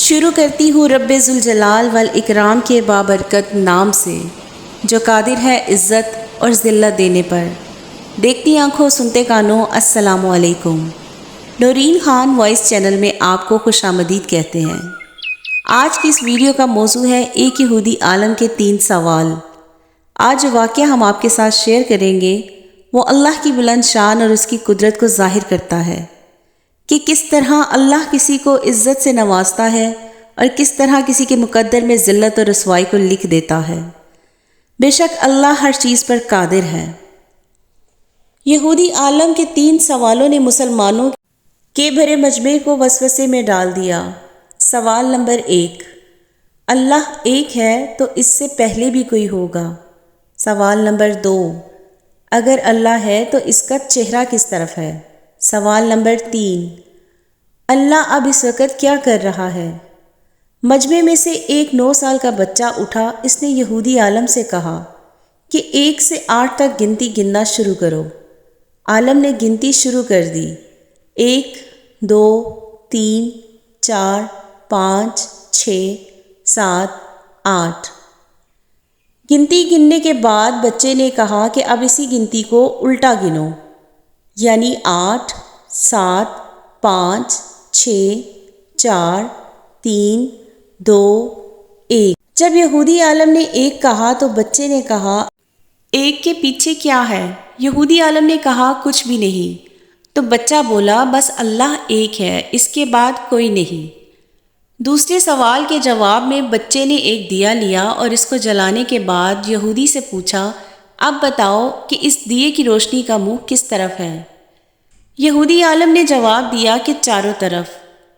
شروع کرتی ہوں رب ذوالجلال والاکرام کے بابرکت نام سے جو قادر ہے عزت اور ذلت دینے پر۔ دیکھتی آنکھوں سنتے کانوں، السلام علیکم۔ نورین خان وائس چینل میں آپ کو خوش آمدید کہتے ہیں۔ آج کی اس ویڈیو کا موضوع ہے ایک یہودی عالم کے 3 سوال۔ آج جو واقعہ ہم آپ کے ساتھ شیئر کریں گے وہ اللہ کی بلند شان اور اس کی قدرت کو ظاہر کرتا ہے کہ کس طرح اللہ کسی کو عزت سے نوازتا ہے اور کس طرح کسی کے مقدر میں ذلت اور رسوائی کو لکھ دیتا ہے۔ بے شک اللہ ہر چیز پر قادر ہے۔ یہودی عالم کے 3 سوالوں نے مسلمانوں کے بھرے مجمع کو وسوسے میں ڈال دیا۔ سوال نمبر 1، اللہ ایک ہے تو اس سے پہلے بھی کوئی ہوگا۔ سوال نمبر 2، اگر اللہ ہے تو اس کا چہرہ کس طرف ہے؟ سوال نمبر 3، اللہ اب اس وقت کیا کر رہا ہے؟ مجمع میں سے ایک 9 سال کا بچہ اٹھا، اس نے یہودی عالم سے کہا کہ 1 سے 8 تک گننا شروع کرو۔ عالم نے گنتی شروع کر دی، 1 2 3 4 5 6 7 8۔ گنتی گننے کے بعد بچے نے کہا کہ اب اسی گنتی کو الٹا گنو، یعنی 8 7 5 6 4 3 2 1۔ جب یہودی عالم نے 1 کہا تو بچے نے کہا 1 کے پیچھے کیا ہے؟ یہودی عالم نے کہا کچھ بھی نہیں۔ تو بچہ بولا بس اللہ ایک ہے، اس کے بعد کوئی نہیں۔ دوسرے سوال کے جواب میں بچے نے ایک دیا لیا اور اس کو جلانے کے بعد یہودی سے پوچھا اب بتاؤ کہ اس دیے کی روشنی کا منہ کس طرف ہے؟ یہودی عالم نے جواب دیا کہ چاروں طرف۔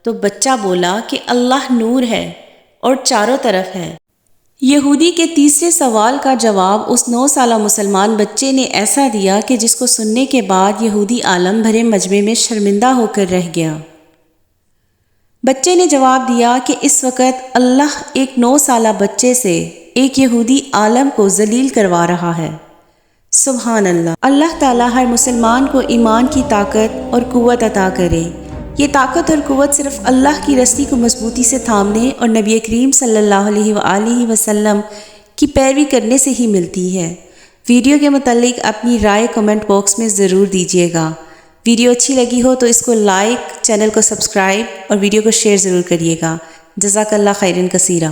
تو بچہ بولا کہ اللہ نور ہے اور چاروں طرف ہے۔ یہودی کے تیسرے سوال کا جواب اس 9 سالہ مسلمان بچے نے ایسا دیا کہ جس کو سننے کے بعد یہودی عالم بھرے مجمع میں شرمندہ ہو کر رہ گیا۔ بچے نے جواب دیا کہ اس وقت اللہ ایک 9 سالہ بچے سے ایک یہودی عالم کو ذلیل کروا رہا ہے۔ سبحان اللہ۔ اللہ تعالیٰ ہر مسلمان کو ایمان کی طاقت اور قوت عطا کرے۔ یہ طاقت اور قوت صرف اللہ کی رسی کو مضبوطی سے تھامنے اور نبی کریم صلی اللہ علیہ وآلہ وسلم کی پیروی کرنے سے ہی ملتی ہے۔ ویڈیو کے متعلق اپنی رائے کمنٹ باکس میں ضرور دیجیے گا۔ ویڈیو اچھی لگی ہو تو اس کو لائک، چینل کو سبسکرائب اور ویڈیو کو شیئر ضرور کریے گا۔ جزاک اللہ خیرن کثیرا۔